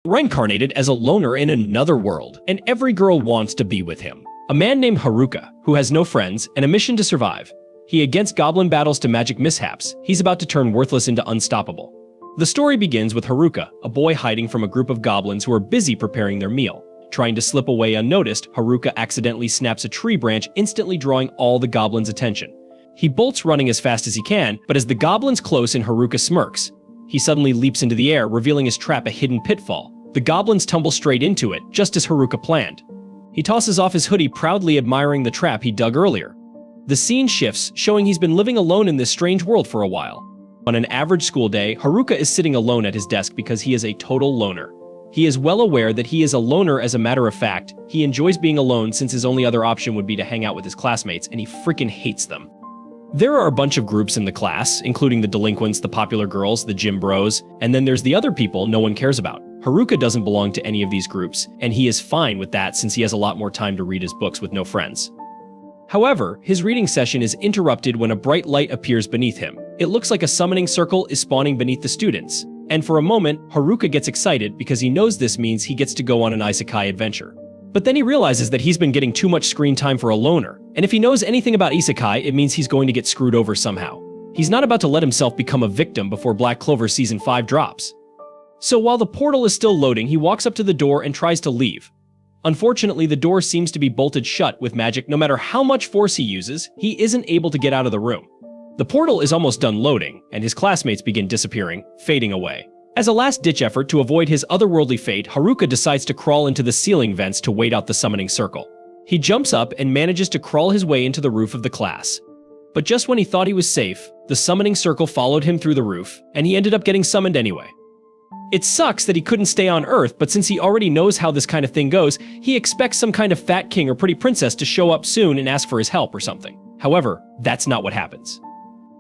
reincarnated as a loner in another world, and every girl wants to be with him. A man named Haruka, who has no friends and a mission to survive. He against goblin battles to magic mishaps, he's about to turn worthless into unstoppable. The story begins with Haruka, a boy hiding from a group of goblins who are busy preparing their meal. Trying to slip away unnoticed, Haruka accidentally snaps a tree branch, instantly drawing all the goblins' attention. He bolts running as fast as he can, but as the goblins close in, Haruka smirks. He suddenly leaps into the air, revealing his trap a hidden pitfall. The goblins tumble straight into it, just as Haruka planned. He tosses off his hoodie, proudly admiring the trap he dug earlier. The scene shifts, showing he's been living alone in this strange world for a while. On an average school day, Haruka is sitting alone at his desk because he is a total loner. He is well aware that he is a loner. As a matter of fact, he enjoys being alone since his only other option would be to hang out with his classmates, and he freaking hates them. There are a bunch of groups in the class, including the delinquents, the popular girls, the gym bros, and then there's the other people no one cares about. Haruka doesn't belong to any of these groups, and he is fine with that since he has a lot more time to read his books with no friends. However, his reading session is interrupted when a bright light appears beneath him. It looks like a summoning circle is spawning beneath the students. And for a moment, Haruka gets excited because he knows this means he gets to go on an Isekai adventure. But then he realizes that he's been getting too much screen time for a loner, and if he knows anything about Isekai, it means he's going to get screwed over somehow. He's not about to let himself become a victim before Black Clover Season 5 drops. So while the portal is still loading, he walks up to the door and tries to leave. Unfortunately, the door seems to be bolted shut with magic. No matter how much force he uses, he isn't able to get out of the room. The portal is almost done loading, and his classmates begin disappearing, fading away. As a last-ditch effort to avoid his otherworldly fate, Haruka decides to crawl into the ceiling vents to wait out the summoning circle. He jumps up and manages to crawl his way into the roof of the class. But just when he thought he was safe, the summoning circle followed him through the roof, and he ended up getting summoned anyway. It sucks that he couldn't stay on Earth, but since he already knows how this kind of thing goes, he expects some kind of fat king or pretty princess to show up soon and ask for his help or something. However, that's not what happens.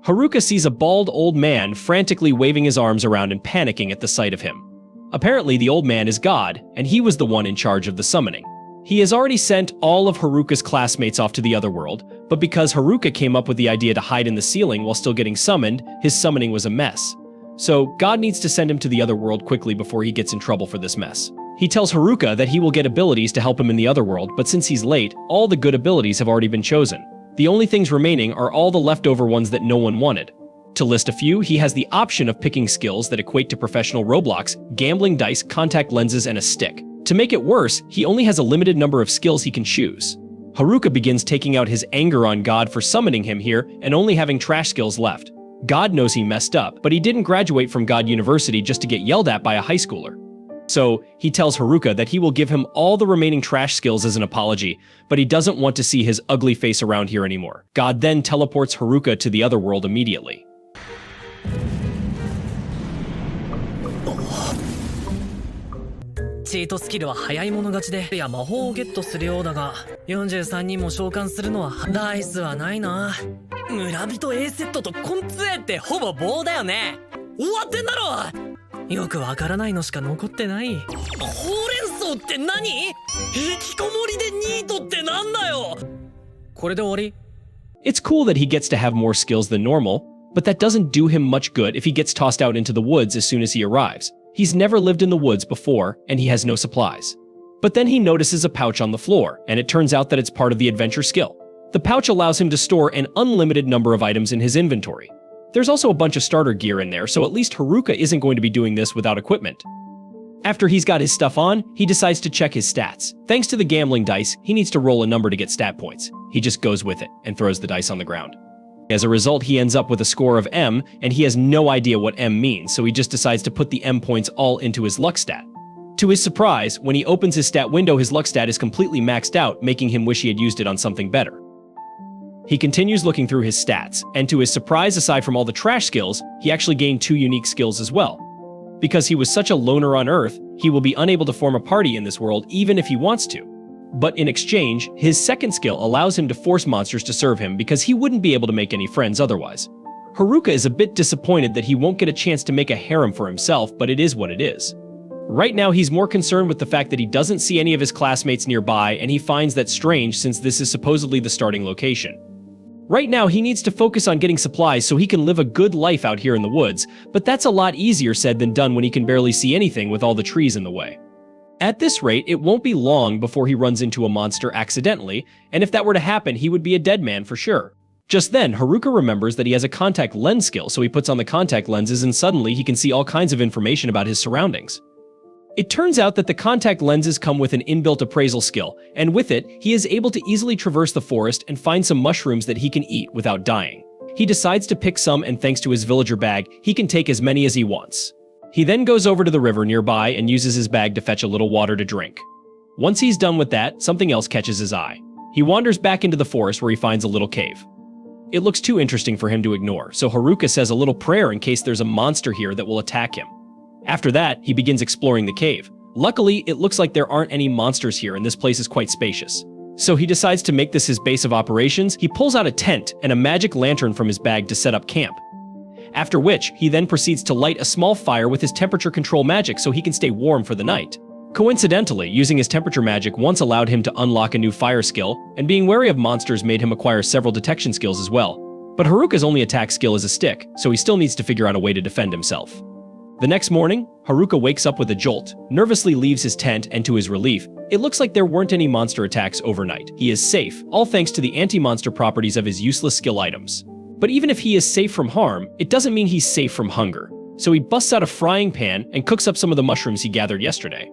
Haruka sees a bald old man frantically waving his arms around and panicking at the sight of him. Apparently, the old man is God, and he was the one in charge of the summoning. He has already sent all of Haruka's classmates off to the other world, but because Haruka came up with the idea to hide in the ceiling while still getting summoned, his summoning was a mess. So God needs to send him to the other world quickly before he gets in trouble for this mess. He tells Haruka that he will get abilities to help him in the other world, but since he's late, all the good abilities have already been chosen. The only things remaining are all the leftover ones that no one wanted. To list a few, he has the option of picking skills that equate to professional Roblox, gambling dice, contact lenses, and a stick. To make it worse, he only has a limited number of skills he can choose. Haruka begins taking out his anger on God for summoning him here and only having trash skills left. God knows he messed up, but he didn't graduate from God University just to get yelled at by a high schooler. So, he tells Haruka that he will give him all the remaining trash skills as an apology, but he doesn't want to see his ugly face around here anymore. God then teleports Haruka to the other world immediately. チートスキルは早い者勝ちで、いや魔法をゲットするようだが、43人も召喚するのはダイスはないな。村人 A セットとコンツ A ってほぼ棒だよね。終わってんだろ。よくわからないのしか残ってない。ほうれん草って何？引きこもりでニートってなんだよ。これで終わり？ It's cool that he gets to have more skills than normal, but that doesn't do him much good if he gets tossed out into the woods as soon as he arrives. He's never lived in the woods before, and he has no supplies. But then he notices a pouch on the floor, and it turns out that it's part of the adventure skill. The pouch allows him to store an unlimited number of items in his inventory. There's also a bunch of starter gear in there, so at least Haruka isn't going to be doing this without equipment. After he's got his stuff on, he decides to check his stats. Thanks to the gambling dice, he needs to roll a number to get stat points. He just goes with it and throws the dice on the ground. As a result, he ends up with a score of M, and he has no idea what M means, so he just decides to put the M points all into his luck stat. To his surprise, when he opens his stat window, his luck stat is completely maxed out, making him wish he had used it on something better. He continues looking through his stats, and to his surprise, aside from all the trash skills, he actually gained 2 unique skills as well. Because he was such a loner on Earth, he will be unable to form a party in this world even if he wants to. But in exchange, his second skill allows him to force monsters to serve him because he wouldn't be able to make any friends otherwise. Haruka is a bit disappointed that he won't get a chance to make a harem for himself, but it is what it is. Right now, he's more concerned with the fact that he doesn't see any of his classmates nearby, and he finds that strange since this is supposedly the starting location. Right now, he needs to focus on getting supplies so he can live a good life out here in the woods, but that's a lot easier said than done when he can barely see anything with all the trees in the way. At this rate, it won't be long before he runs into a monster accidentally, and if that were to happen, he would be a dead man for sure. Just then, Haruka remembers that he has a contact lens skill, so he puts on the contact lenses and suddenly he can see all kinds of information about his surroundings. It turns out that the contact lenses come with an inbuilt appraisal skill, and with it, he is able to easily traverse the forest and find some mushrooms that he can eat without dying. He decides to pick some, and thanks to his villager bag, he can take as many as he wants. He then goes over to the river nearby and uses his bag to fetch a little water to drink. Once he's done with that, something else catches his eye. He wanders back into the forest where he finds a little cave. It looks too interesting for him to ignore, so Haruka says a little prayer in case there's a monster here that will attack him. After that, he begins exploring the cave. Luckily, it looks like there aren't any monsters here and this place is quite spacious. So he decides to make this his base of operations. He pulls out a tent and a magic lantern from his bag to set up camp. After which, he then proceeds to light a small fire with his temperature control magic so he can stay warm for the night. Coincidentally, using his temperature magic once allowed him to unlock a new fire skill, and being wary of monsters made him acquire several detection skills as well. But Haruka's only attack skill is a stick, so he still needs to figure out a way to defend himself. The next morning, Haruka wakes up with a jolt, nervously leaves his tent, and to his relief, it looks like there weren't any monster attacks overnight. He is safe, all thanks to the anti-monster properties of his useless skill items. But even if he is safe from harm, it doesn't mean he's safe from hunger. So he busts out a frying pan and cooks up some of the mushrooms he gathered yesterday.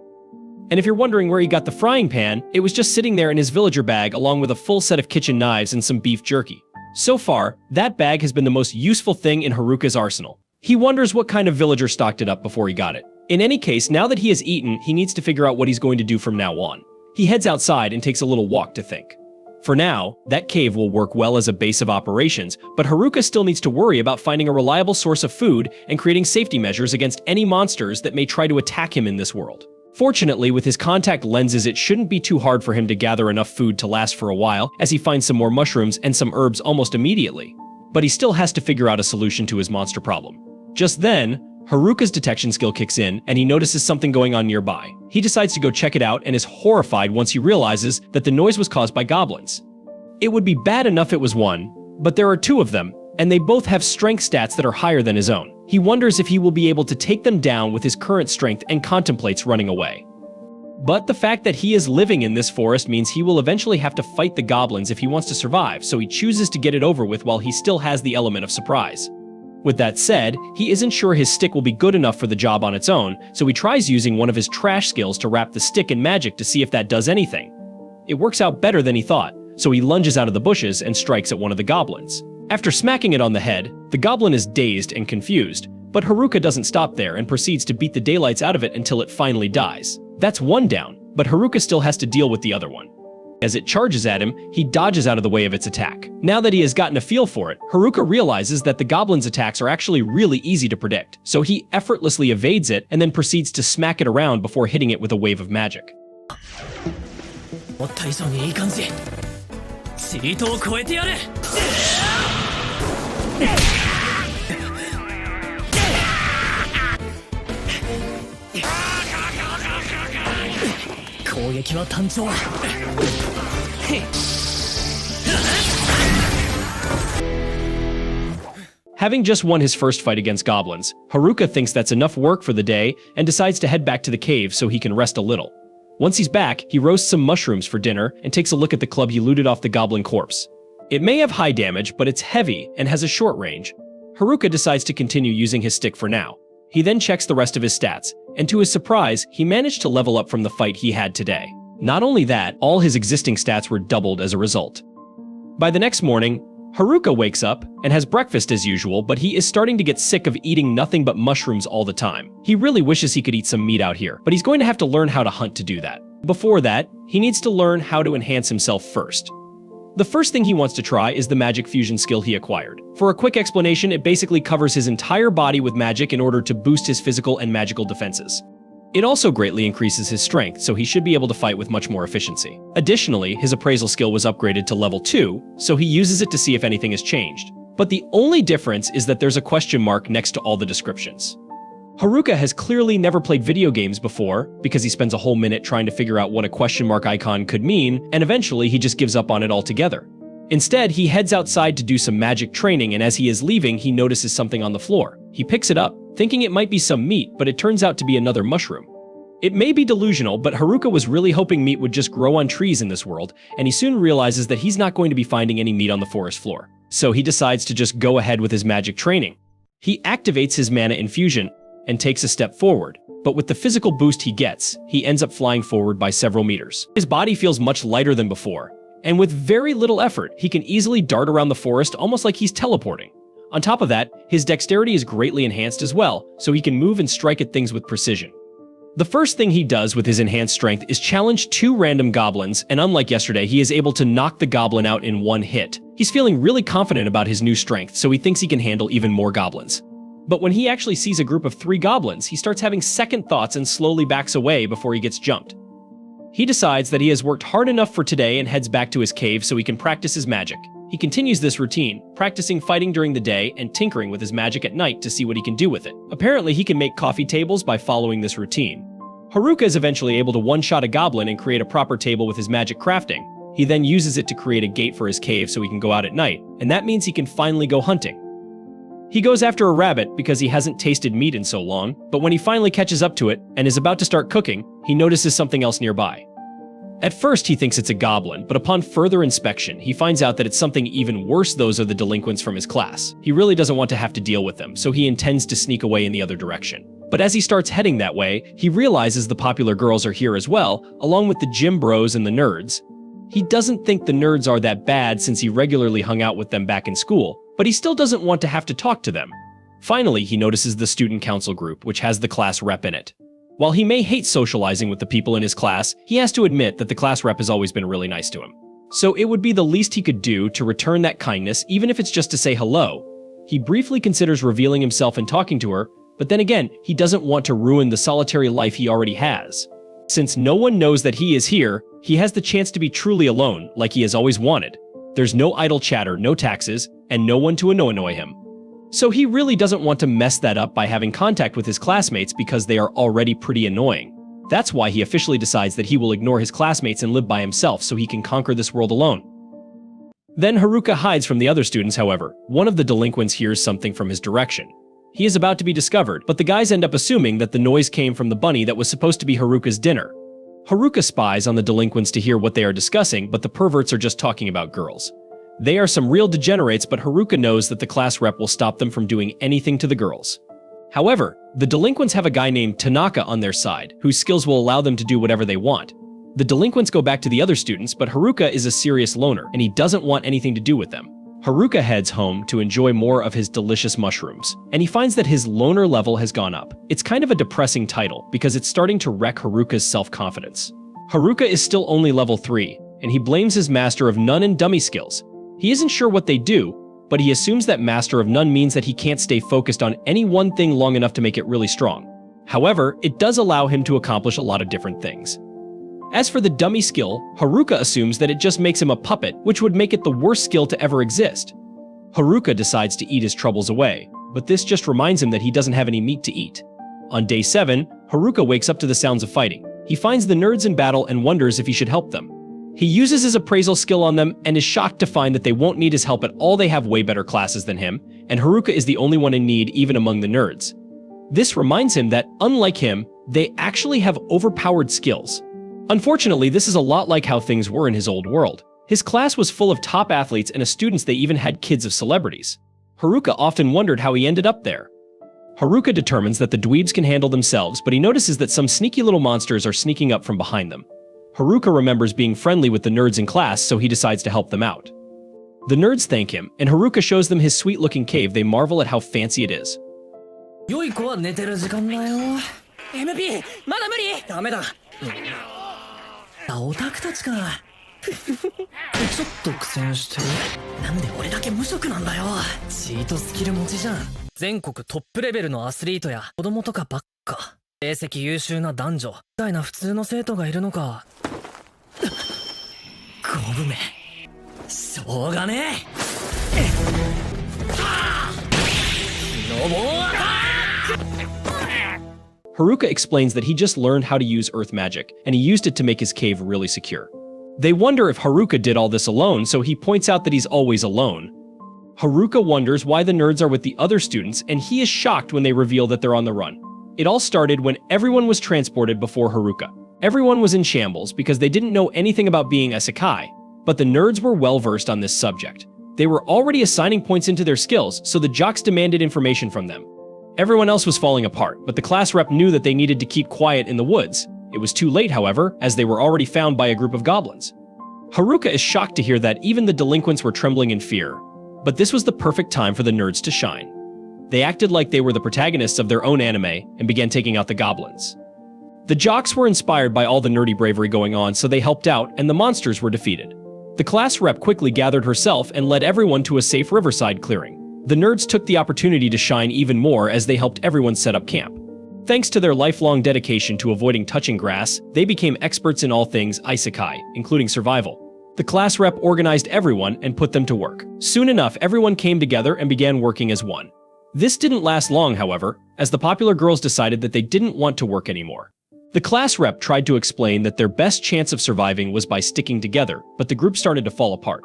And if you're wondering where he got the frying pan, it was just sitting there in his villager bag along with a full set of kitchen knives and some beef jerky. So far, that bag has been the most useful thing in Haruka's arsenal. He wonders what kind of villager stocked it up before he got it. In any case, now that he has eaten, he needs to figure out what he's going to do from now on. He heads outside and takes a little walk to think. For now, that cave will work well as a base of operations, but Haruka still needs to worry about finding a reliable source of food and creating safety measures against any monsters that may try to attack him in this world. Fortunately, with his contact lenses, it shouldn't be too hard for him to gather enough food to last for a while, as he finds some more mushrooms and some herbs almost immediately. But he still has to figure out a solution to his monster problem. Just then, Haruka's detection skill kicks in, and he notices something going on nearby. He decides to go check it out and is horrified once he realizes that the noise was caused by goblins. It would be bad enough it was one, but there are two of them, and they both have strength stats that are higher than his own. He wonders if he will be able to take them down with his current strength and contemplates running away. But the fact that he is living in this forest means he will eventually have to fight the goblins if he wants to survive, so he chooses to get it over with while he still has the element of surprise. With that said, he isn't sure his stick will be good enough for the job on its own, so he tries using one of his trash skills to wrap the stick in magic to see if that does anything. It works out better than he thought, so he lunges out of the bushes and strikes at one of the goblins. After smacking it on the head, the goblin is dazed and confused, but Haruka doesn't stop there and proceeds to beat the daylights out of it until it finally dies. That's one down, but Haruka still has to deal with the other one. As it charges at him, he dodges out of the way of its attack. Now that he has gotten a feel for it, Haruka realizes that the goblin's attacks are actually really easy to predict, so he effortlessly evades it and then proceeds to smack it around before hitting it with a wave of magic. 思った以上にいい感じ。チートを超えてやる。攻撃は単調。Having just won his first fight against goblins, Haruka thinks that's enough work for the day and decides to head back to the cave so he can rest a little. Once he's back, he roasts some mushrooms for dinner and takes a look at the club he looted off the goblin corpse. It may have high damage, but it's heavy and has a short range. Haruka decides to continue using his stick for now. He then checks the rest of his stats, and to his surprise, he managed to level up from the fight he had today. Not only that, all his existing stats were doubled as a result. By the next morning, Haruka wakes up and has breakfast as usual, but he is starting to get sick of eating nothing but mushrooms all the time. He really wishes he could eat some meat out here, but he's going to have to learn how to hunt to do that. Before that, he needs to learn how to enhance himself first. The first thing he wants to try is the magic fusion skill he acquired. For a quick explanation, it basically covers his entire body with magic in order to boost his physical and magical defenses. It also greatly increases his strength, so he should be able to fight with much more efficiency. Additionally, his appraisal skill was upgraded to level 2, so he uses it to see if anything has changed. But the only difference is that there's a question mark next to all the descriptions. Haruka has clearly never played video games before, because he spends a whole minute trying to figure out what a question mark icon could mean, and eventually he just gives up on it altogether. Instead, he heads outside to do some magic training, and as he is leaving, he notices something on the floor. He picks it up, thinking it might be some meat, but it turns out to be another mushroom. It may be delusional, but Haruka was really hoping meat would just grow on trees in this world, and he soon realizes that he's not going to be finding any meat on the forest floor. So he decides to just go ahead with his magic training. He activates his mana infusion and takes a step forward, but with the physical boost he gets, he ends up flying forward by several meters. His body feels much lighter than before, and with very little effort, he can easily dart around the forest almost like he's teleporting. On top of that, his dexterity is greatly enhanced as well, so he can move and strike at things with precision. The first thing he does with his enhanced strength is challenge 2 random goblins, and unlike yesterday, he is able to knock the goblin out in one hit. He's feeling really confident about his new strength, so he thinks he can handle even more goblins. But when he actually sees a group of 3 goblins, he starts having second thoughts and slowly backs away before he gets jumped. He decides that he has worked hard enough for today and heads back to his cave so he can practice his magic. He continues this routine, practicing fighting during the day and tinkering with his magic at night to see what he can do with it. Apparently, he can make coffee tables by following this routine. Haruka is eventually able to one-shot a goblin and create a proper table with his magic crafting. He then uses it to create a gate for his cave so he can go out at night, and that means he can finally go hunting. He goes after a rabbit because he hasn't tasted meat in so long, but when he finally catches up to it and is about to start cooking, he notices something else nearby. At first, he thinks it's a goblin, but upon further inspection, he finds out that it's something even worse. Those are the delinquents from his class. He really doesn't want to have to deal with them, so he intends to sneak away in the other direction. But as he starts heading that way, he realizes the popular girls are here as well, along with the gym bros and the nerds. He doesn't think the nerds are that bad since he regularly hung out with them back in school, but he still doesn't want to have to talk to them. Finally, he notices the student council group, which has the class rep in it. While he may hate socializing with the people in his class, he has to admit that the class rep has always been really nice to him. So it would be the least he could do to return that kindness, even if it's just to say hello. He briefly considers revealing himself and talking to her, but then again, he doesn't want to ruin the solitary life he already has. Since no one knows that he is here, he has the chance to be truly alone, like he has always wanted. There's no idle chatter, no taxes, and no one to annoy him. So he really doesn't want to mess that up by having contact with his classmates because they are already pretty annoying. That's why he officially decides that he will ignore his classmates and live by himself so he can conquer this world alone. Then Haruka hides from the other students, however. One of the delinquents hears something from his direction. He is about to be discovered, but the guys end up assuming that the noise came from the bunny that was supposed to be Haruka's dinner. Haruka spies on the delinquents to hear what they are discussing, but the perverts are just talking about girls. They are some real degenerates, but Haruka knows that the class rep will stop them from doing anything to the girls. However, the delinquents have a guy named Tanaka on their side, whose skills will allow them to do whatever they want. The delinquents go back to the other students, but Haruka is a serious loner, and he doesn't want anything to do with them. Haruka heads home to enjoy more of his delicious mushrooms, and he finds that his loner level has gone up. It's kind of a depressing title, because it's starting to wreck Haruka's self-confidence. Haruka is still only level 3, and he blames his Master of None and Dummy skills. He isn't sure what they do, but he assumes that Master of None means that he can't stay focused on any one thing long enough to make it really strong. However, it does allow him to accomplish a lot of different things. As for the dummy skill, Haruka assumes that it just makes him a puppet, which would make it the worst skill to ever exist. Haruka decides to eat his troubles away, but this just reminds him that he doesn't have any meat to eat. On day 7, Haruka wakes up to the sounds of fighting. He finds the nerds in battle and wonders if he should help them. He uses his appraisal skill on them and is shocked to find that they won't need his help at all. They have way better classes than him, and Haruka is the only one in need even among the nerds. This reminds him that, unlike him, they actually have overpowered skills. Unfortunately, this is a lot like how things were in his old world. His class was full of top athletes and as students they even had kids of celebrities. Haruka often wondered how he ended up there. Haruka determines that the dweebs can handle themselves, but he notices that some sneaky little monsters are sneaking up from behind them. Haruka remembers being friendly with the nerds in class, so he decides to help them out. The nerds thank him, and Haruka shows them his sweet-looking cave. They marvel at how fancy it is. 良い子は寝てる時間だよ。MP、まだ無理。ダメだ。オタクたちか。ちょっと苦戦してる。なんで俺だけ無職なんだよ。チートスキル持ちじゃん。全国トップレベルのアスリートや子供とかばっか。成績優秀な男女みたいな普通の生徒がいるのか。ゴブめ。しょうがねえ。Haruka explains that he just learned how to use earth magic, and he used it to make his cave really secure. They wonder if Haruka did all this alone, so he points out that he's always alone. Haruka wonders why the nerds are with the other students, and he is shocked when they reveal that they're on the run. It all started when everyone was transported before Haruka. Everyone was in shambles because they didn't know anything about being Isekai, but the nerds were well versed on this subject. They were already assigning points into their skills, so the jocks demanded information from them. Everyone else was falling apart, but the class rep knew that they needed to keep quiet in the woods. It was too late, however, as they were already found by a group of goblins. Haruka is shocked to hear that even the delinquents were trembling in fear, but this was the perfect time for the nerds to shine. They acted like they were the protagonists of their own anime and began taking out the goblins. The jocks were inspired by all the nerdy bravery going on, so they helped out and the monsters were defeated. The class rep quickly gathered herself and led everyone to a safe riverside clearing. The nerds took the opportunity to shine even more as they helped everyone set up camp. Thanks to their lifelong dedication to avoiding touching grass, they became experts in all things Isekai, including survival. The class rep organized everyone and put them to work. Soon enough, everyone came together and began working as one. This didn't last long, however, as the popular girls decided that they didn't want to work anymore. The class rep tried to explain that their best chance of surviving was by sticking together, but the group started to fall apart.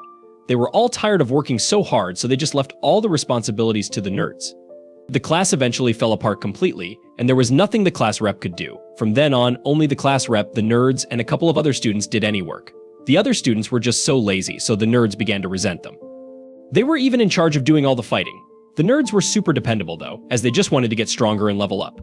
They were all tired of working so hard, so they just left all the responsibilities to the nerds. The class eventually fell apart completely, and there was nothing the class rep could do. From then on, only the class rep, the nerds, and a couple of other students did any work. The other students were just so lazy, so the nerds began to resent them. They were even in charge of doing all the fighting. The nerds were super dependable though, as they just wanted to get stronger and level up.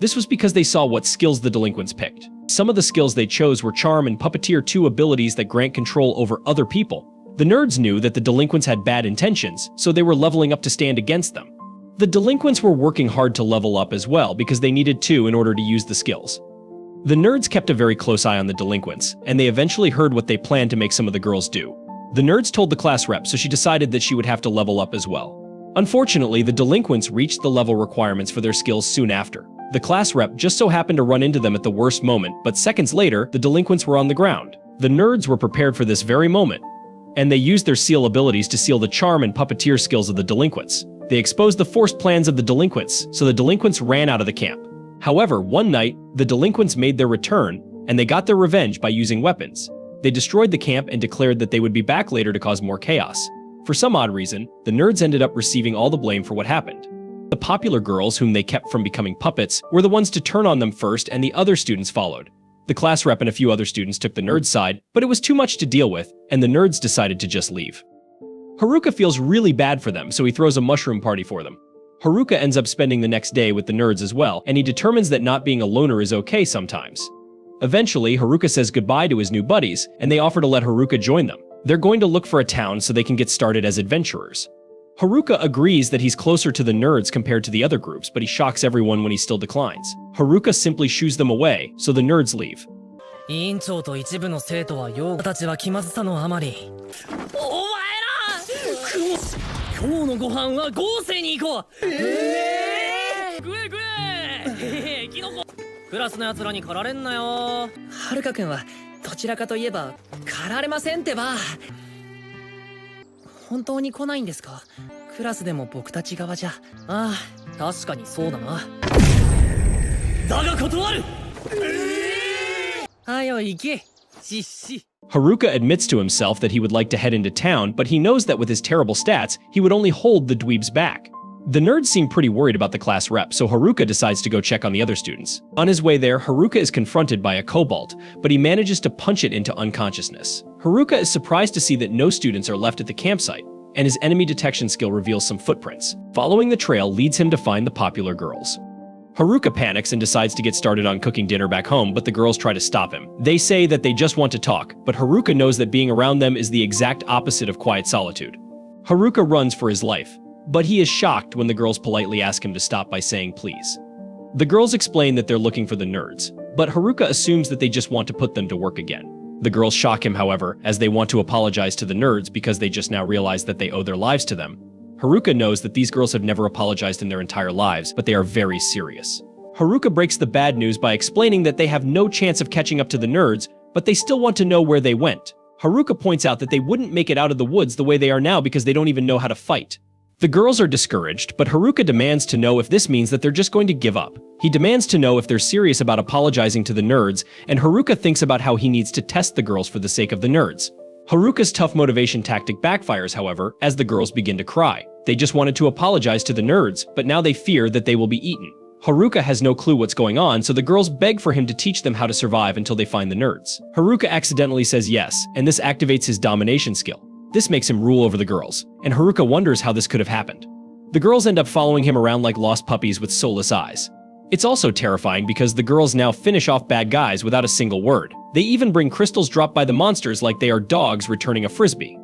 This was because they saw what skills the delinquents picked. Some of the skills they chose were Charm and Puppeteer, 2 abilities that grant control over other people. The nerds knew that the delinquents had bad intentions, so they were leveling up to stand against them. The delinquents were working hard to level up as well because they needed to in order to use the skills. The nerds kept a very close eye on the delinquents, and they eventually heard what they planned to make some of the girls do. The nerds told the class rep, so she decided that she would have to level up as well. Unfortunately, the delinquents reached the level requirements for their skills soon after. The class rep just so happened to run into them at the worst moment, but seconds later, the delinquents were on the ground. The nerds were prepared for this very moment, and they used their seal abilities to seal the Charm and Puppeteer skills of the delinquents. They exposed the forced plans of the delinquents, so the delinquents ran out of the camp. However, one night, the delinquents made their return, and they got their revenge by using weapons. They destroyed the camp and declared that they would be back later to cause more chaos. For some odd reason, the nerds ended up receiving all the blame for what happened. The popular girls, whom they kept from becoming puppets, were the ones to turn on them first, and the other students followed. The class rep and a few other students took the nerds' side, but it was too much to deal with, and the nerds decided to just leave. Haruka feels really bad for them, so he throws a mushroom party for them. Haruka ends up spending the next day with the nerds as well, and he determines that not being a loner is okay sometimes. Eventually, Haruka says goodbye to his new buddies, and they offer to let Haruka join them. They're going to look for a town so they can get started as adventurers. Haruka agrees that he's closer to the nerds compared to the other groups, but he shocks everyone when he still declines. Haruka simply shoos them away, so the nerds leave. 委員長と一部の生徒は陽たちは気まずさのあまりお前ら今日のご飯は豪勢に行こう食え食えキノコクラスのやつらに駆られんなよはるかくんはどちらかといえば駆られませんってば本当に来ないんですかクラスでも僕たち側じゃああ確かにそうだなだが断るHaruka admits to himself that he would like to head into town, but he knows that with his terrible stats, he would only hold the dweebs back. The nerds seem pretty worried about the class rep, so Haruka decides to go check on the other students. On his way there, Haruka is confronted by a kobold, but he manages to punch it into unconsciousness. Haruka is surprised to see that no students are left at the campsite, and his enemy detection skill reveals some footprints. Following the trail leads him to find the popular girls. Haruka panics and decides to get started on cooking dinner back home, but the girls try to stop him. They say that they just want to talk, but Haruka knows that being around them is the exact opposite of quiet solitude. Haruka runs for his life, but he is shocked when the girls politely ask him to stop by saying please. The girls explain that they're looking for the nerds, but Haruka assumes that they just want to put them to work again. The girls shock him, however, as they want to apologize to the nerds because they just now realize that they owe their lives to them. Haruka knows that these girls have never apologized in their entire lives, but they are very serious. Haruka breaks the bad news by explaining that they have no chance of catching up to the nerds, but they still want to know where they went. Haruka points out that they wouldn't make it out of the woods the way they are now because they don't even know how to fight. The girls are discouraged, but Haruka demands to know if this means that they're just going to give up. He demands to know if they're serious about apologizing to the nerds, and Haruka thinks about how he needs to test the girls for the sake of the nerds. Haruka's tough motivation tactic backfires, however, as the girls begin to cry. They just wanted to apologize to the nerds, but now they fear that they will be eaten. Haruka has no clue what's going on, so the girls beg for him to teach them how to survive until they find the nerds. Haruka accidentally says yes, and this activates his domination skill. This makes him rule over the girls, and Haruka wonders how this could have happened. The girls end up following him around like lost puppies with soulless eyes. It's also terrifying because the girls now finish off bad guys without a single word. They even bring crystals dropped by the monsters like they are dogs returning a frisbee.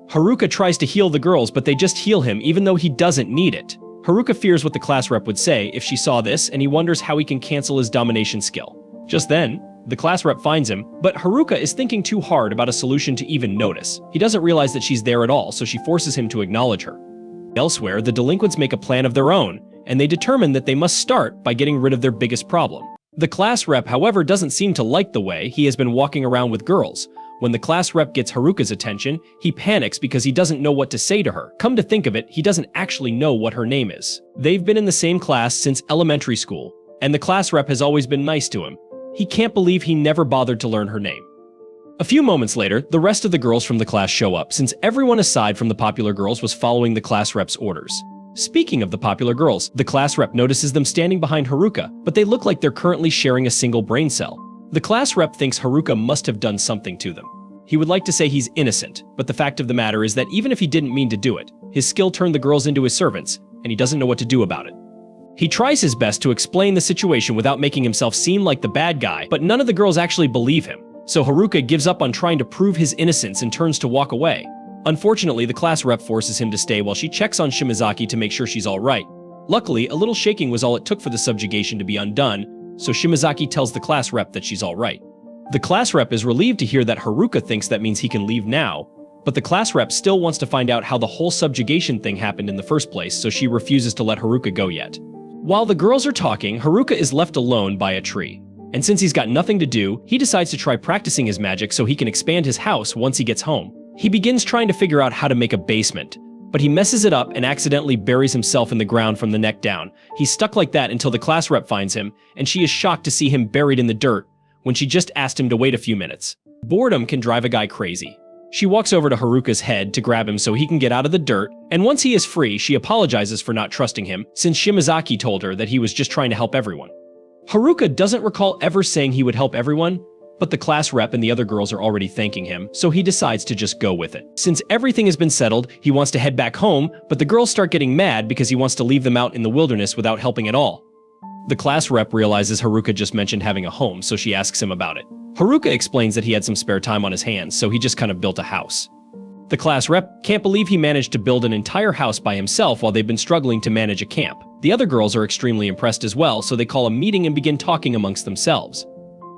Haruka tries to heal the girls, but they just heal him even though he doesn't need it. Haruka fears what the class rep would say if she saw this, and he wonders how he can cancel his domination skill. Just then, the class rep finds him, but Haruka is thinking too hard about a solution to even notice. He doesn't realize that she's there at all, so she forces him to acknowledge her. Elsewhere, the delinquents make a plan of their own, and they determine that they must start by getting rid of their biggest problem. The class rep, however, doesn't seem to like the way he has been walking around with girls. When the class rep gets Haruka's attention, he panics because he doesn't know what to say to her. Come to think of it, he doesn't actually know what her name is. They've been in the same class since elementary school, and the class rep has always been nice to him. He can't believe he never bothered to learn her name. A few moments later, the rest of the girls from the class show up, since everyone aside from the popular girls was following the class rep's orders. Speaking of the popular girls, the class rep notices them standing behind Haruka, but they look like they're currently sharing a single brain cell. The class rep thinks Haruka must have done something to them. He would like to say he's innocent, but the fact of the matter is that even if he didn't mean to do it, his skill turned the girls into his servants, and he doesn't know what to do about it. He tries his best to explain the situation without making himself seem like the bad guy, but none of the girls actually believe him, so Haruka gives up on trying to prove his innocence and turns to walk away. Unfortunately, the class rep forces him to stay while she checks on Shimazaki to make sure she's alright. Luckily, a little shaking was all it took for the subjugation to be undone, so Shimazaki tells the class rep that she's alright. The class rep is relieved to hear that Haruka thinks that means he can leave now, but the class rep still wants to find out how the whole subjugation thing happened in the first place, so she refuses to let Haruka go yet. While the girls are talking, Haruka is left alone by a tree. And since he's got nothing to do, he decides to try practicing his magic so he can expand his house once he gets home. He begins trying to figure out how to make a basement, but he messes it up and accidentally buries himself in the ground from the neck down. He's stuck like that until the class rep finds him, and she is shocked to see him buried in the dirt when she just asked him to wait a few minutes. Boredom can drive a guy crazy. She walks over to Haruka's head to grab him so he can get out of the dirt, and once he is free, she apologizes for not trusting him, since Shimazaki told her that he was just trying to help everyone. Haruka doesn't recall ever saying he would help everyone, but the class rep and the other girls are already thanking him, so he decides to just go with it. Since everything has been settled, he wants to head back home, but the girls start getting mad because he wants to leave them out in the wilderness without helping at all. The class rep realizes Haruka just mentioned having a home, so she asks him about it. Haruka explains that he had some spare time on his hands, so he just kind of built a house. The class rep can't believe he managed to build an entire house by himself while they've been struggling to manage a camp. The other girls are extremely impressed as well, so they call a meeting and begin talking amongst themselves.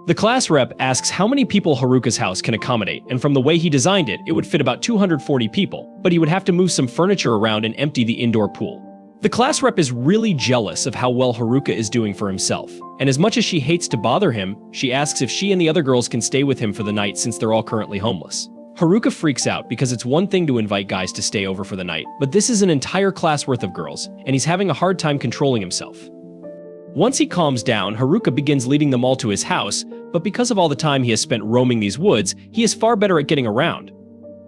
The class rep asks how many people Haruka's house can accommodate, and from the way he designed it, it would fit about 240 people, but he would have to move some furniture around and empty the indoor pool. The class rep is really jealous of how well Haruka is doing for himself, and as much as she hates to bother him, she asks if she and the other girls can stay with him for the night since they're all currently homeless. Haruka freaks out because it's one thing to invite guys to stay over for the night, but this is an entire class worth of girls, and he's having a hard time controlling himself. Once he calms down, Haruka begins leading them all to his house, but because of all the time he has spent roaming these woods, he is far better at getting around.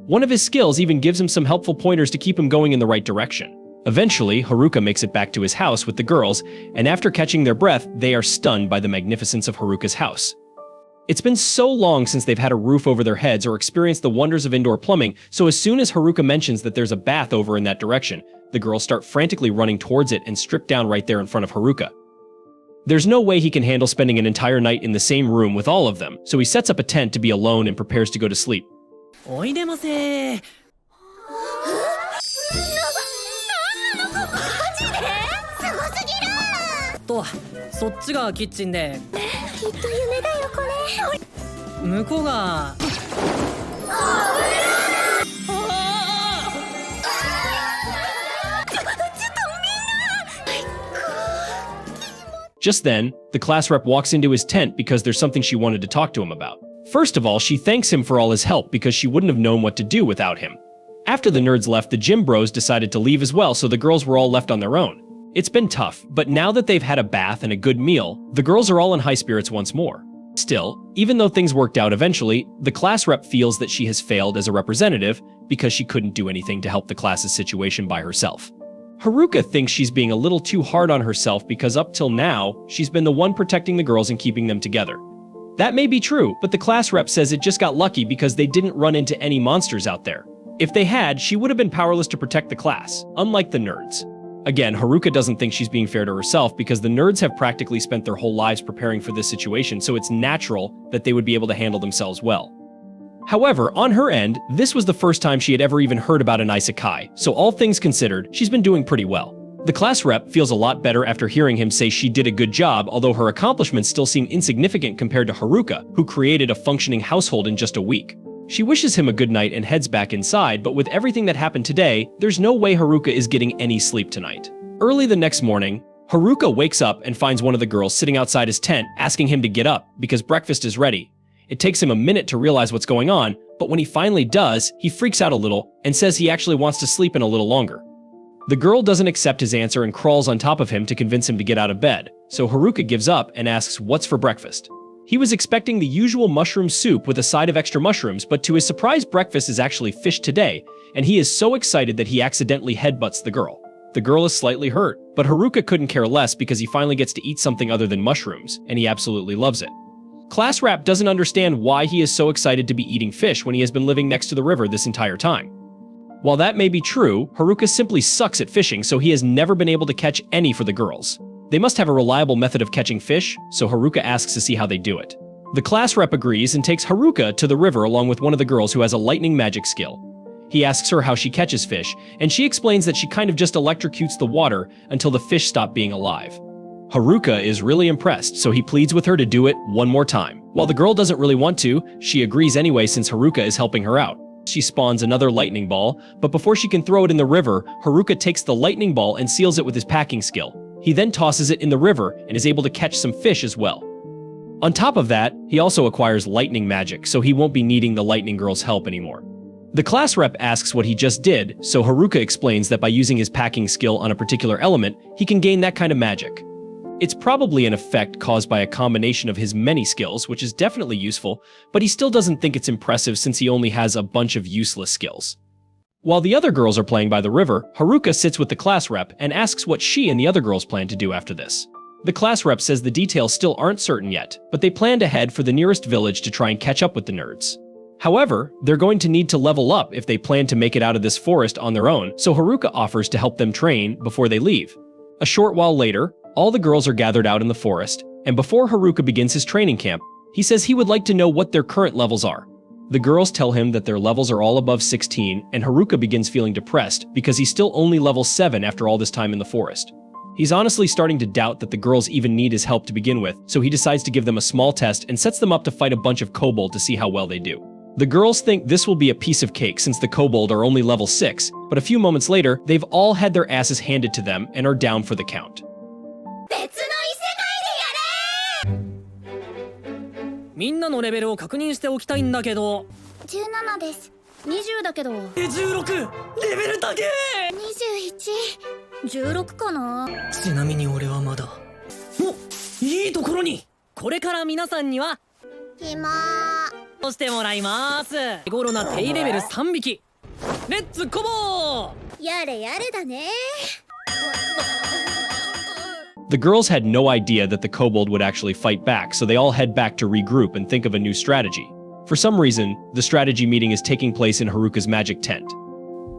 One of his skills even gives him some helpful pointers to keep him going in the right direction. Eventually, Haruka makes it back to his house with the girls, and after catching their breath, they are stunned by the magnificence of Haruka's house. It's been so long since they've had a roof over their heads or experienced the wonders of indoor plumbing, so as soon as Haruka mentions that there's a bath over in that direction, the girls start frantically running towards it and strip down right there in front of Haruka. There's no way he can handle spending an entire night in the same room with all of them, so he sets up a tent to be alone and prepares to go to sleep. おいでませー。と、そっちがキッチンで。きっと夢だよこれ。向こうが。Just then, the class rep walks into his tent because there's something she wanted to talk to him about. First of all, she thanks him for all his help because she wouldn't have known what to do without him. After the nerds left, the gym bros decided to leave as well, so the girls were all left on their own. It's been tough, but now that they've had a bath and a good meal, the girls are all in high spirits once more. Still, even though things worked out eventually, the class rep feels that she has failed as a representative because she couldn't do anything to help the class's situation by herself. Haruka thinks she's being a little too hard on herself because up till now, she's been the one protecting the girls and keeping them together. That may be true, but the class rep says it just got lucky because they didn't run into any monsters out there. If they had, she would have been powerless to protect the class, unlike the nerds. Again, Haruka doesn't think she's being fair to herself because the nerds have practically spent their whole lives preparing for this situation, so it's natural that they would be able to handle themselves well. However, on her end, this was the first time she had ever even heard about an Isekai, so all things considered, she's been doing pretty well. The class rep feels a lot better after hearing him say she did a good job, although her accomplishments still seem insignificant compared to Haruka, who created a functioning household in just a week. She wishes him a good night and heads back inside, but with everything that happened today, there's no way Haruka is getting any sleep tonight. Early the next morning, Haruka wakes up and finds one of the girls sitting outside his tent asking him to get up because breakfast is ready. It takes him a minute to realize what's going on, but when he finally does, he freaks out a little and says he actually wants to sleep in a little longer. The girl doesn't accept his answer and crawls on top of him to convince him to get out of bed, so Haruka gives up and asks what's for breakfast. He was expecting the usual mushroom soup with a side of extra mushrooms, but to his surprise, breakfast is actually fish today, and he is so excited that he accidentally headbutts the girl. The girl is slightly hurt, but Haruka couldn't care less because he finally gets to eat something other than mushrooms, and he absolutely loves it. Class Rap doesn't understand why he is so excited to be eating fish when he has been living next to the river this entire time. While that may be true, Haruka simply sucks at fishing, so he has never been able to catch any for the girls. They must have a reliable method of catching fish, so Haruka asks to see how they do it. The class rep agrees and takes Haruka to the river along with one of the girls who has a lightning magic skill. He asks her how she catches fish, and she explains that she kind of just electrocutes the water until the fish stop being alive. Haruka is really impressed, so he pleads with her to do it one more time. While the girl doesn't really want to, she agrees anyway since Haruka is helping her out. She spawns another lightning ball, but before she can throw it in the river, Haruka takes the lightning ball and seals it with his packing skill. He then tosses it in the river and is able to catch some fish as well. On top of that, he also acquires lightning magic, so he won't be needing the lightning girl's help anymore. The class rep asks what he just did, so Haruka explains that by using his packing skill on a particular element, he can gain that kind of magic. It's probably an effect caused by a combination of his many skills, which is definitely useful, but he still doesn't think it's impressive since he only has a bunch of useless skills. While the other girls are playing by the river, Haruka sits with the class rep and asks what she and the other girls plan to do after this. The class rep says the details still aren't certain yet, but they plan to head for the nearest village to try and catch up with the nerds. However, they're going to need to level up if they plan to make it out of this forest on their own, so Haruka offers to help them train before they leave. A short while later, all the girls are gathered out in the forest, and before Haruka begins his training camp, he says he would like to know what their current levels are. The girls tell him that their levels are all above 16, and Haruka begins feeling depressed because he's still only level 7 after all this time in the forest. He's honestly starting to doubt that the girls even need his help to begin with, so he decides to give them a small test and sets them up to fight a bunch of kobold to see how well they do. The girls think this will be a piece of cake since the kobold are only level 6, but a few moments later, they've all had their asses handed to them and are down for the count. みんなのレベルを確認しておきたいんだけど17です。20だけど。16レベル高え。21、16かな。ちなみに俺はまだ。お、いいところに。これから皆さんには暇としてもらいます。手頃な低レベル3匹。レッツコボー。やれやれだね。The girls had no idea that the kobold would actually fight back, so they all head back to regroup and think of a new strategy. For some reason, the strategy meeting is taking place in Haruka's magic tent.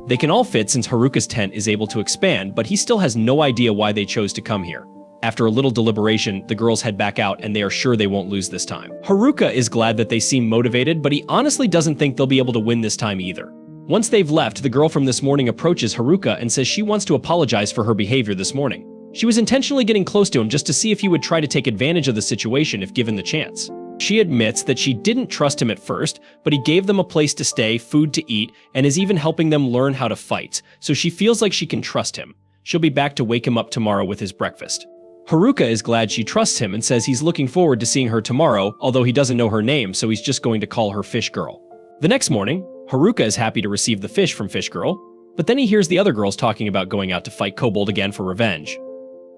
They can all fit since Haruka's tent is able to expand, but he still has no idea why they chose to come here. After a little deliberation, the girls head back out and they are sure they won't lose this time. Haruka is glad that they seem motivated, but he honestly doesn't think they'll be able to win this time either. Once they've left, the girl from this morning approaches Haruka and says she wants to apologize for her behavior this morning. She was intentionally getting close to him just to see if he would try to take advantage of the situation if given the chance. She admits that she didn't trust him at first, but he gave them a place to stay, food to eat, and is even helping them learn how to fight, so she feels like she can trust him. She'll be back to wake him up tomorrow with his breakfast. Haruka is glad she trusts him and says he's looking forward to seeing her tomorrow, although he doesn't know her name, so he's just going to call her Fish Girl. The next morning, Haruka is happy to receive the fish from Fish Girl, but then he hears the other girls talking about going out to fight Kobold again for revenge.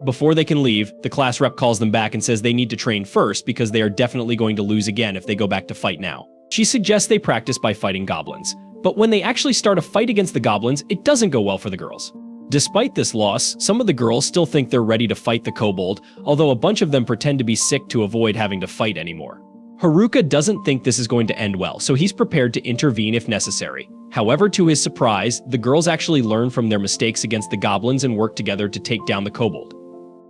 Before they can leave, the class rep calls them back and says they need to train first because they are definitely going to lose again if they go back to fight now. She suggests they practice by fighting goblins, but when they actually start a fight against the goblins, it doesn't go well for the girls. Despite this loss, some of the girls still think they're ready to fight the kobold, although a bunch of them pretend to be sick to avoid having to fight anymore. Haruka doesn't think this is going to end well, so he's prepared to intervene if necessary. However, to his surprise, the girls actually learn from their mistakes against the goblins and work together to take down the kobold.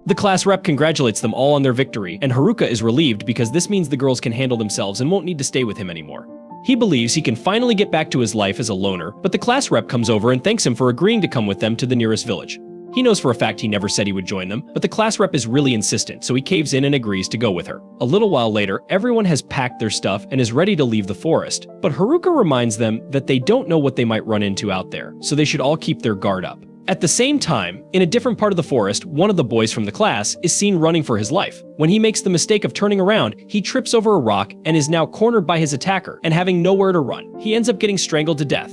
The class rep congratulates them all on their victory, and Haruka is relieved because this means the girls can handle themselves and won't need to stay with him anymore. He believes he can finally get back to his life as a loner, but the class rep comes over and thanks him for agreeing to come with them to the nearest village. He knows for a fact he never said he would join them, but the class rep is really insistent, so he caves in and agrees to go with her. A little while later, everyone has packed their stuff and is ready to leave the forest, but Haruka reminds them that they don't know what they might run into out there, so they should all keep their guard up. At the same time, in a different part of the forest, one of the boys from the class is seen running for his life. When he makes the mistake of turning around, he trips over a rock and is now cornered by his attacker, and having nowhere to run, he ends up getting strangled to death.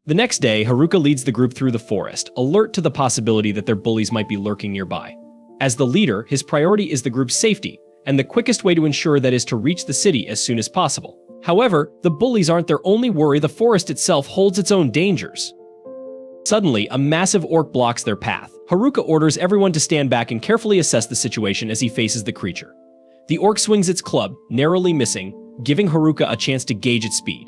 The next day, Haruka leads the group through the forest, alert to the possibility that their bullies might be lurking nearby. As the leader, his priority is the group's safety, and the quickest way to ensure that is to reach the city as soon as possible. However, the bullies aren't their only worry. The forest itself holds its own dangers. Suddenly, a massive orc blocks their path. Haruka orders everyone to stand back and carefully assess the situation as he faces the creature. The orc swings its club, narrowly missing, giving Haruka a chance to gauge its speed.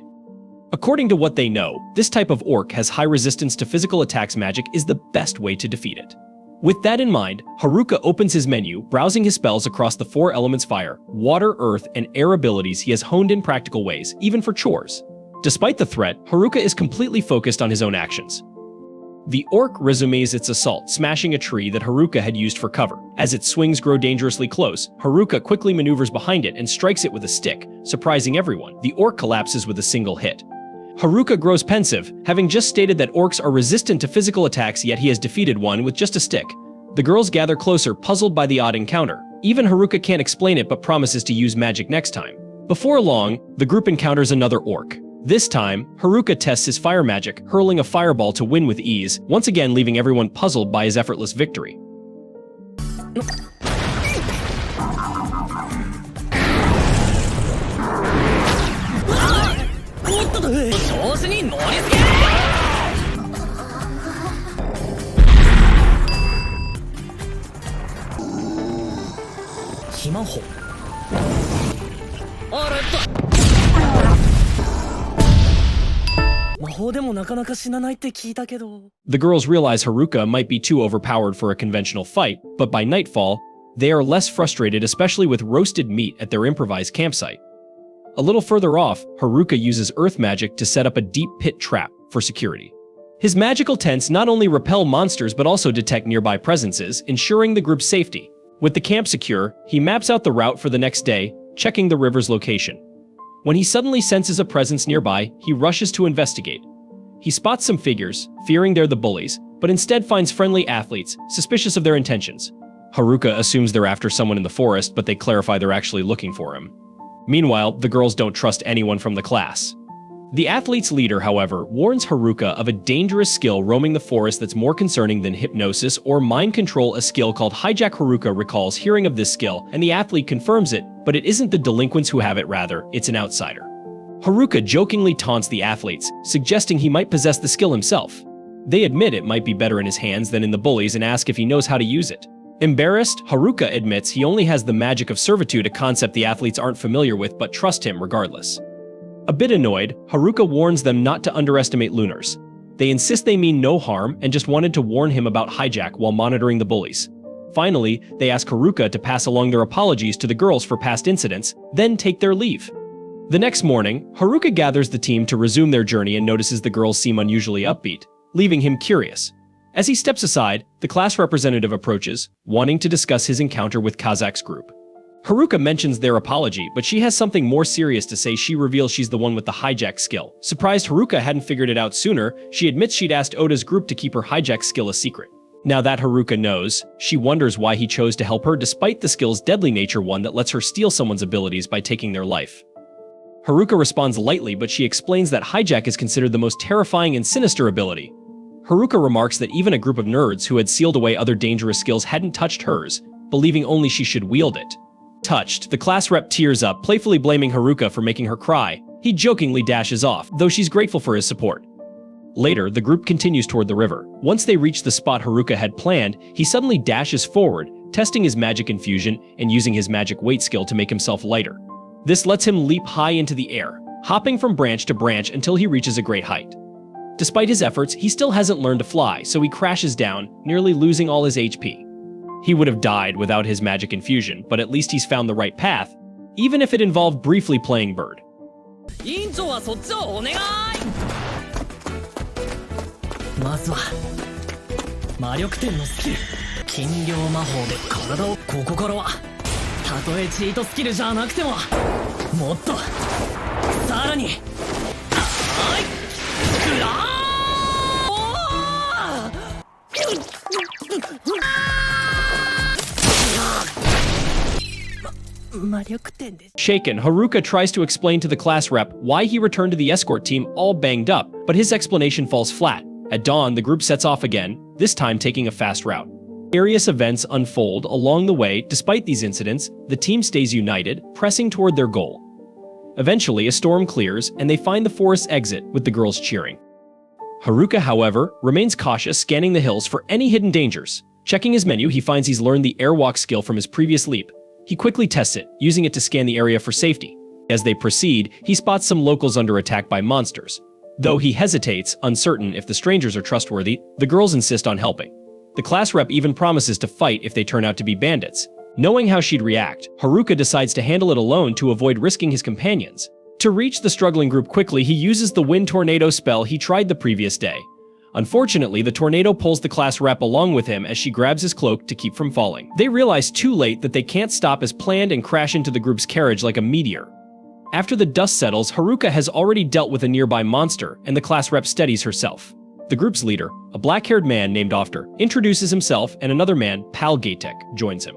According to what they know, this type of orc has high resistance to physical attacks. Magic is the best way to defeat it. With that in mind, Haruka opens his menu, browsing his spells across the 4 elements: fire, water, earth, and air abilities he has honed in practical ways, even for chores. Despite the threat, Haruka is completely focused on his own actions. The orc resumes its assault, smashing a tree that Haruka had used for cover. As its swings grow dangerously close, Haruka quickly maneuvers behind it and strikes it with a stick, surprising everyone. The orc collapses with a single hit. Haruka grows pensive, having just stated that orcs are resistant to physical attacks, yet he has defeated one with just a stick. The girls gather closer, puzzled by the odd encounter. Even Haruka can't explain it but promises to use magic next time. Before long, the group encounters another orc. This time, Haruka tests his fire magic, hurling a fireball to win with ease, once again leaving everyone puzzled by his effortless victory. 調子に乗りすぎ肥満法あれだ魔法でもなかなか死なないって聞いたけど The girls realize Haruka might be too overpowered for a conventional fight, but by nightfall, they are less frustrated, especially with roasted meat at their improvised campsite. A little further off, Haruka uses earth magic to set up a deep pit trap for security. His magical tents not only repel monsters but also detect nearby presences, ensuring the group's safety. With the camp secure, he maps out the route for the next day, checking the river's location. When he suddenly senses a presence nearby, he rushes to investigate. He spots some figures, fearing they're the bullies, but instead finds friendly athletes, suspicious of their intentions. Haruka assumes they're after someone in the forest, but they clarify they're actually looking for him. Meanwhile, the girls don't trust anyone from the class. The athlete's leader, however, warns Haruka of a dangerous skill roaming the forest that's more concerning than hypnosis or mind control. A skill called hijack. Haruka recalls hearing of this skill, and the athlete confirms it, but it isn't the delinquents who have it, rather, it's an outsider. Haruka jokingly taunts the athletes, suggesting he might possess the skill himself. They admit it might be better in his hands than in the bullies and ask if he knows how to use it. Embarrassed, Haruka admits he only has the magic of servitude, a concept the athletes aren't familiar with but trust him regardless. A bit annoyed, Haruka warns them not to underestimate lunars. They insist they mean no harm and just wanted to warn him about hijack while monitoring the bullies. Finally, they ask Haruka to pass along their apologies to the girls for past incidents, then take their leave. The next morning, Haruka gathers the team to resume their journey and notices the girls seem unusually upbeat, leaving him curious. As he steps aside, the class representative approaches, wanting to discuss his encounter with Kazak's group. Haruka mentions their apology, but she has something more serious to say. She reveals she's the one with the hijack skill. Surprised Haruka hadn't figured it out sooner, she admits she'd asked Oda's group to keep her hijack skill a secret. Now that Haruka knows, she wonders why he chose to help her despite the skill's deadly nature, one that lets her steal someone's abilities by taking their life. Haruka responds lightly, but she explains that hijack is considered the most terrifying and sinister ability. Haruka remarks that even a group of nerds who had sealed away other dangerous skills hadn't touched hers, believing only she should wield it. Touched, the class rep tears up, playfully blaming Haruka for making her cry. He jokingly dashes off, though she's grateful for his support. Later, the group continues toward the river. Once they reach the spot Haruka had planned, he suddenly dashes forward, testing his magic infusion and using his magic weight skill to make himself lighter. This lets him leap high into the air, hopping from branch to branch until he reaches a great height. Despite his efforts, he still hasn't learned to fly, so he crashes down, nearly losing all his HP. He would have died without his magic infusion, but at least he's found the right path, even if it involved briefly playing bird. 委員長はそっちをお願い。まずは魔力点のスキル金量魔法で体をここからはたとえチートスキルじゃなくてももっとさらにはいグラShaken, Haruka tries to explain to the class rep why he returned to the escort team all banged up, but his explanation falls flat. At dawn, the group sets off again, this time taking a fast route. Various events unfold along the way. Despite these incidents, the team stays united, pressing toward their goal. Eventually, a storm clears, and they find the forest exit with the girls cheering. Haruka, however, remains cautious, scanning the hills for any hidden dangers. Checking his menu, he finds he's learned the airwalk skill from his previous leap. He quickly tests it, using it to scan the area for safety. As they proceed, he spots some locals under attack by monsters. Though he hesitates, uncertain if the strangers are trustworthy, the girls insist on helping. The class rep even promises to fight if they turn out to be bandits. Knowing how she'd react, Haruka decides to handle it alone to avoid risking his companions. To reach the struggling group quickly, he uses the wind tornado spell he tried the previous day. Unfortunately, the tornado pulls the class rep along with him as she grabs his cloak to keep from falling. They realize too late that they can't stop as planned and crash into the group's carriage like a meteor. After the dust settles, Haruka has already dealt with a nearby monster, and the class rep steadies herself. The group's leader, a black-haired man named Ofter, introduces himself, and another man, Pal Gaitek, joins him.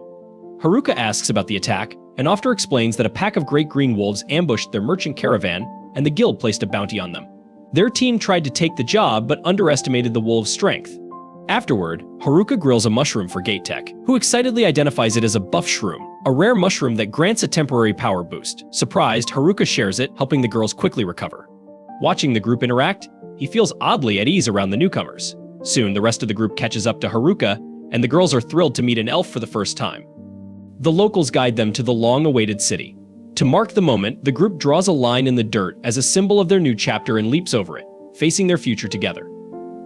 Haruka asks about the attack, and Ofter explains that a pack of great green wolves ambushed their merchant caravan, and the guild placed a bounty on them. Their team tried to take the job, but underestimated the wolves' strength. Afterward, Haruka grills a mushroom for Gaitek, who excitedly identifies it as a buff shroom, a rare mushroom that grants a temporary power boost. Surprised, Haruka shares it, helping the girls quickly recover. Watching the group interact, he feels oddly at ease around the newcomers. Soon, the rest of the group catches up to Haruka, and the girls are thrilled to meet an elf for the first time. The locals guide them to the long-awaited city. To mark the moment, the group draws a line in the dirt as a symbol of their new chapter and leaps over it, facing their future together.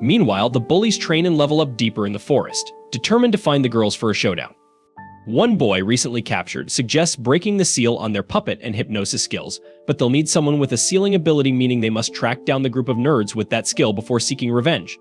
Meanwhile, the bullies train and level up deeper in the forest, determined to find the girls for a showdown. One boy, recently captured, suggests breaking the seal on their puppet and hypnosis skills, but they'll need someone with a sealing ability, meaning they must track down the group of nerds with that skill before seeking revenge.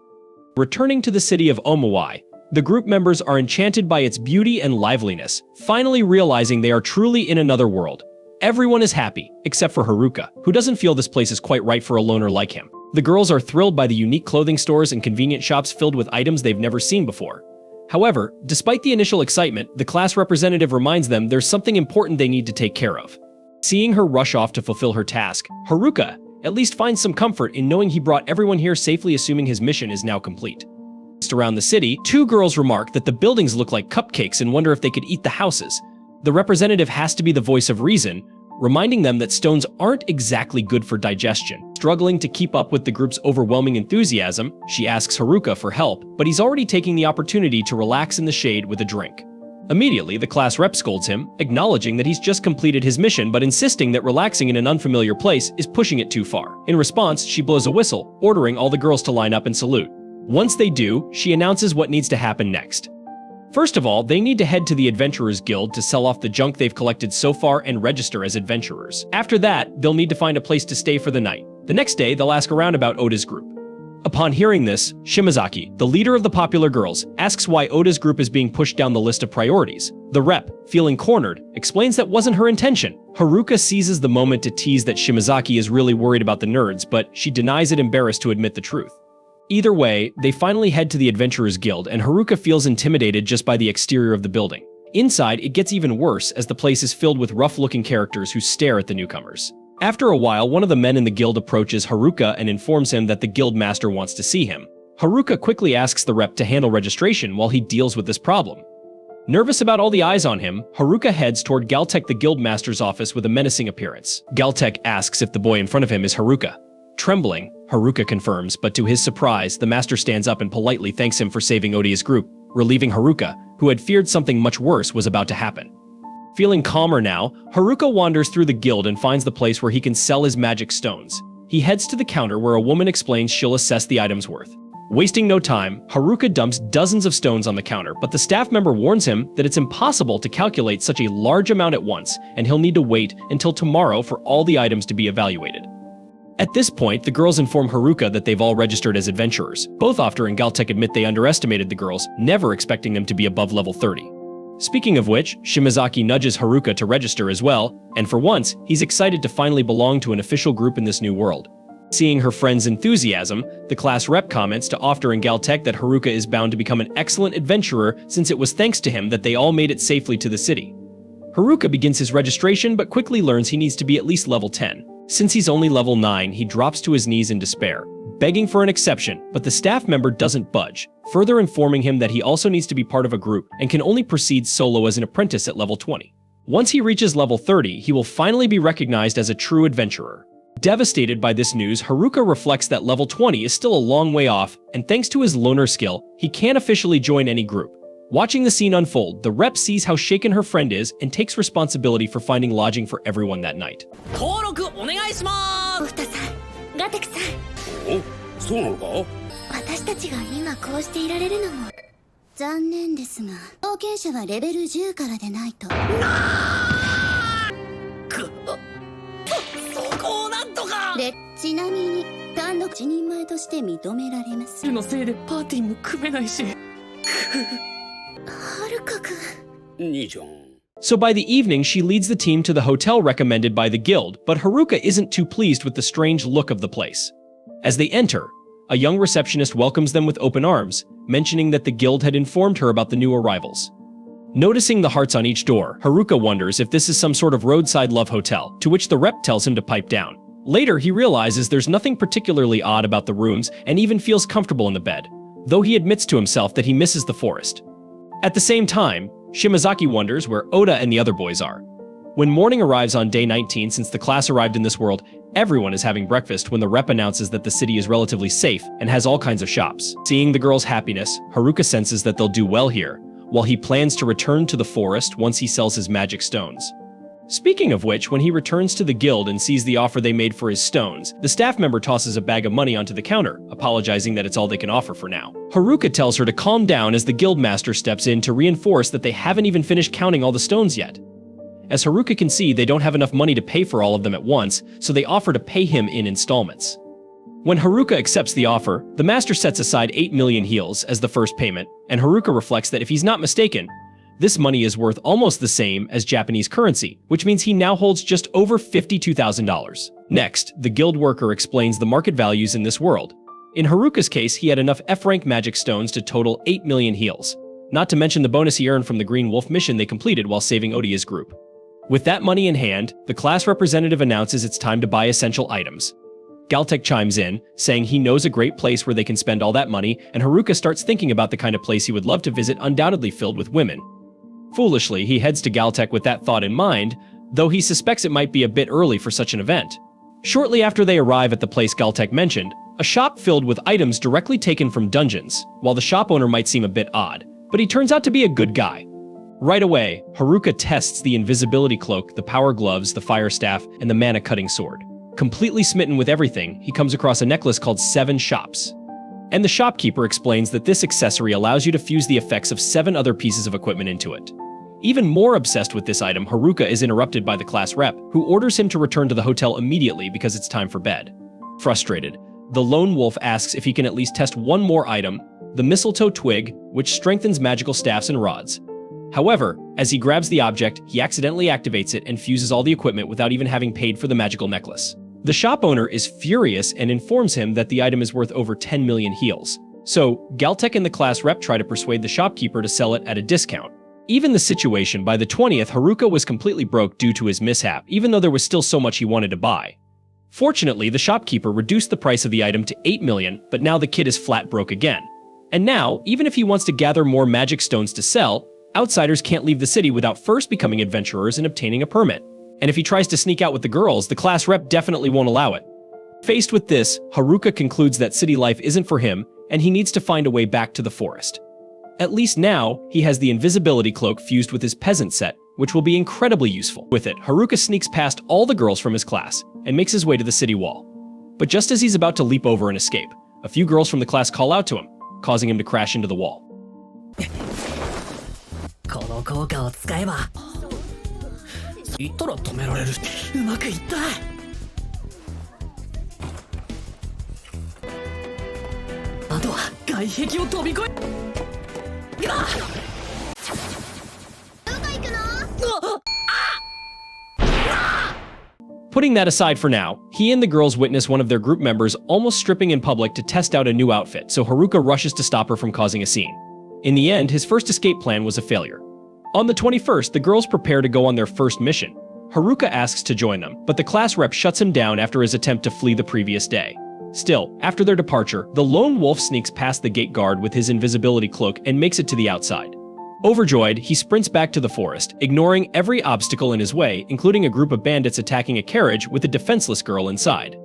Returning to the city of Omawai, the group members are enchanted by its beauty and liveliness, finally realizing they are truly in another world. Everyone is happy, except for Haruka, who doesn't feel this place is quite right for a loner like him. The girls are thrilled by the unique clothing stores and convenient shops filled with items they've never seen before. However, despite the initial excitement, the class representative reminds them there's something important they need to take care of. Seeing her rush off to fulfill her task, Haruka at least finds some comfort in knowing he brought everyone here safely, assuming his mission is now complete. Around the city, two girls remark that the buildings look like cupcakes and wonder if they could eat the houses. The representative has to be the voice of reason, reminding them that stones aren't exactly good for digestion. Struggling to keep up with the group's overwhelming enthusiasm, she asks Haruka for help, but he's already taking the opportunity to relax in the shade with a drink. Immediately, the class rep scolds him, acknowledging that he's just completed his mission but insisting that relaxing in an unfamiliar place is pushing it too far. In response, she blows a whistle, ordering all the girls to line up and salute. Once they do, she announces what needs to happen next. First of all, they need to head to the Adventurers Guild to sell off the junk they've collected so far and register as adventurers. After that, they'll need to find a place to stay for the night. The next day, they'll ask around about Oda's group. Upon hearing this, Shimazaki, the leader of the popular girls, asks why Oda's group is being pushed down the list of priorities. The rep, feeling cornered, explains that wasn't her intention. Haruka seizes the moment to tease that Shimazaki is really worried about the nerds, but she denies it, embarrassed to admit the truth. Either way, they finally head to the Adventurers Guild, and Haruka feels intimidated just by the exterior of the building. Inside, it gets even worse as the place is filled with rough-looking characters who stare at the newcomers. After a while, one of the men in the guild approaches Haruka and informs him that the guild master wants to see him. Haruka quickly asks the rep to handle registration while he deals with this problem. Nervous about all the eyes on him, Haruka heads toward Galtech the guild master's office with a menacing appearance. Galtech asks if the boy in front of him is Haruka. Trembling, Haruka confirms, but to his surprise, the master stands up and politely thanks him for saving Odia's group, relieving Haruka, who had feared something much worse was about to happen. Feeling calmer now, Haruka wanders through the guild and finds the place where he can sell his magic stones. He heads to the counter where a woman explains she'll assess the item's worth. Wasting no time, Haruka dumps dozens of stones on the counter, but the staff member warns him that it's impossible to calculate such a large amount at once, and he'll need to wait until tomorrow for all the items to be evaluated. At this point, the girls inform Haruka that they've all registered as adventurers. Both After and Galtech admit they underestimated the girls, never expecting them to be above level 30. Speaking of which, Shimazaki nudges Haruka to register as well, and for once, he's excited to finally belong to an official group in this new world. Seeing her friend's enthusiasm, the class rep comments to After and Galtech that Haruka is bound to become an excellent adventurer since it was thanks to him that they all made it safely to the city. Haruka begins his registration but quickly learns he needs to be at least level 10. Since he's only level 9, he drops to his knees in despair, begging for an exception, but the staff member doesn't budge, further informing him that he also needs to be part of a group and can only proceed solo as an apprentice at level 20. Once he reaches level 30, he will finally be recognized as a true adventurer. Devastated by this news, Haruka reflects that level 20 is still a long way off, and thanks to his loner skill, he can't officially join any group. Watching the scene unfold, the rep sees how shaken her friend is and takes responsibility for finding lodging for everyone that night. 登録お願いしまオフタさん、ガテクさん、お、そうなのか？私たちが今こうしていられるのも残念ですが、冒険者はレベル10からでないと。そこをなんとかで、ちなみに単独一人前として認められます。のせいでパーティーも組めないしはるかくん。兄ちゃん。 So by the evening, she leads the team to the hotel recommended by the guild, but Haruka isn't too pleased with the strange look of the place. As they enter, a young receptionist welcomes them with open arms, mentioning that the guild had informed her about the new arrivals. Noticing the hearts on each door, Haruka wonders if this is some sort of roadside love hotel, to which the rep tells him to pipe down. Later, he realizes there's nothing particularly odd about the rooms and even feels comfortable in the bed, though he admits to himself that he misses the forest. At the same time, Shimazaki wonders where Oda and the other boys are. When morning arrives on day 19, since the class arrived in this world, everyone is having breakfast when the rep announces that the city is relatively safe and has all kinds of shops. Seeing the girls' happiness, Haruka senses that they'll do well here, while he plans to return to the forest once he sells his magic stones. Speaking of which, when he returns to the guild and sees the offer they made for his stones, the staff member tosses a bag of money onto the counter, apologizing that it's all they can offer for now. Haruka tells her to calm down as the guild master steps in to reinforce that they haven't even finished counting all the stones yet. As Haruka can see, they don't have enough money to pay for all of them at once, so they offer to pay him in installments. When Haruka accepts the offer, the master sets aside 8 million heals as the first payment, and Haruka reflects that if he's not mistaken, this money is worth almost the same as Japanese currency, which means he now holds just over $52,000. Next, the guild worker explains the market values in this world. In Haruka's case, he had enough F-rank magic stones to total 8 million heals, not to mention the bonus he earned from the Green Wolf mission they completed while saving Odia's group. With that money in hand, the class representative announces it's time to buy essential items. Galtech chimes in, saying he knows a great place where they can spend all that money, and Haruka starts thinking about the kind of place he would love to visit, undoubtedly filled with women. Foolishly, he heads to Galtech with that thought in mind, though he suspects it might be a bit early for such an event. Shortly after they arrive at the place Galtech mentioned, a shop filled with items directly taken from dungeons. While the shop owner might seem a bit odd, but he turns out to be a good guy. Right away, Haruka tests the invisibility cloak, the power gloves, the fire staff, and the mana-cutting sword. Completely smitten with everything, he comes across a necklace called 7 Shops. And the shopkeeper explains that this accessory allows you to fuse the effects of 7 other pieces of equipment into it. Even more obsessed with this item, Haruka is interrupted by the class rep, who orders him to return to the hotel immediately because it's time for bed. Frustrated, the lone wolf asks if he can at least test one more item, the mistletoe twig, which strengthens magical staffs and rods. However, as he grabs the object, he accidentally activates it and fuses all the equipment without even having paid for the magical necklace. The shop owner is furious and informs him that the item is worth over 10 million heals. So, Galtech and the class rep try to persuade the shopkeeper to sell it at a discount. Even the situation by the 20th, Haruka was completely broke due to his mishap, even though there was still so much he wanted to buy. Fortunately, the shopkeeper reduced the price of the item to 8 million, but now the kid is flat broke again. And now, even if he wants to gather more magic stones to sell, outsiders can't leave the city without first becoming adventurers and obtaining a permit. And if he tries to sneak out with the girls, the class rep definitely won't allow it. Faced with this, Haruka concludes that city life isn't for him, and he needs to find a way back to the forest. At least now, he has the invisibility cloak fused with his peasant set, which will be incredibly useful. With it, Haruka sneaks past all the girls from his class and makes his way to the city wall. But just as he's about to leap over and escape, a few girls from the class call out to him, causing him to crash into the wall. この効果を使えば言ったら止められる。うまくいった。あとは外壁を飛び越え。Putting that aside for now, he and the girls witness one of their group members almost stripping in public to test out a new outfit, so Haruka rushes to stop her from causing a scene. In the end, his first escape plan was a failure. On the 21st, the girls prepare to go on their first mission. Haruka asks to join them, but the class rep shuts him down after his attempt to flee the previous day. Still, after their departure, the lone wolf sneaks past the gate guard with his invisibility cloak and makes it to the outside. Overjoyed, he sprints back to the forest, ignoring every obstacle in his way, including a group of bandits attacking a carriage with a defenseless girl inside.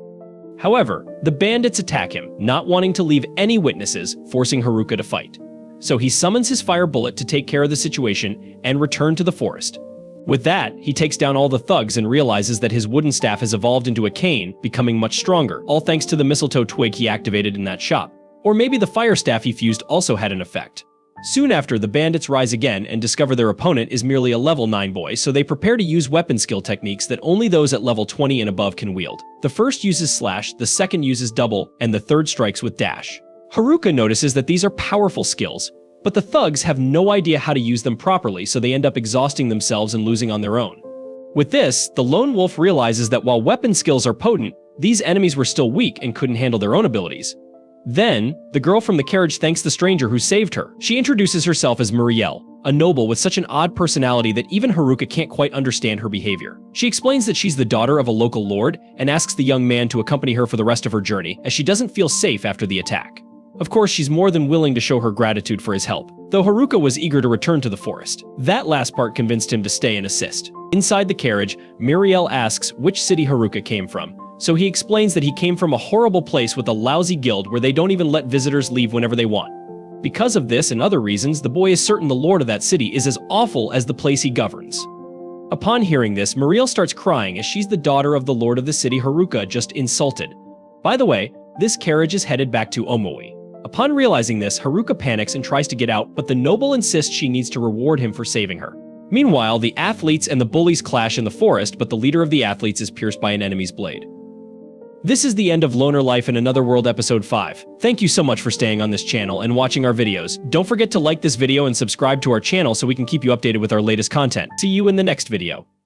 However, the bandits attack him, not wanting to leave any witnesses, forcing Haruka to fight. So he summons his fire bullet to take care of the situation and return to the forest. With that, he takes down all the thugs and realizes that his wooden staff has evolved into a cane, becoming much stronger, all thanks to the mistletoe twig he activated in that shop. Or maybe the fire staff he fused also had an effect. Soon after, the bandits rise again and discover their opponent is merely a level 9 boy, so they prepare to use weapon skill techniques that only those at level 20 and above can wield. The first uses slash, the second uses double, and the third strikes with dash. Haruka notices that these are powerful skills, but the thugs have no idea how to use them properly, so they end up exhausting themselves and losing on their own. With this, the lone wolf realizes that while weapon skills are potent, these enemies were still weak and couldn't handle their own abilities. Then, the girl from the carriage thanks the stranger who saved her. She introduces herself as Muriel, a noble with such an odd personality that even Haruka can't quite understand her behavior. She explains that she's the daughter of a local lord and asks the young man to accompany her for the rest of her journey, as she doesn't feel safe after the attack. Of course, she's more than willing to show her gratitude for his help, though Haruka was eager to return to the forest. That last part convinced him to stay and assist. Inside the carriage, Muriel asks which city Haruka came from, so he explains that he came from a horrible place with a lousy guild where they don't even let visitors leave whenever they want. Because of this and other reasons, the boy is certain the lord of that city is as awful as the place he governs. Upon hearing this, Muriel starts crying as she's the daughter of the lord of the city Haruka just insulted. By the way, this carriage is headed back to Omui. Upon realizing this, Haruka panics and tries to get out, but the noble insists she needs to reward him for saving her. Meanwhile, the athletes and the bullies clash in the forest, but the leader of the athletes is pierced by an enemy's blade. This is the end of Loner Life in Another World Episode 5. Thank you so much for staying on this channel and watching our videos. Don't forget to like this video and subscribe to our channel so we can keep you updated with our latest content. See you in the next video.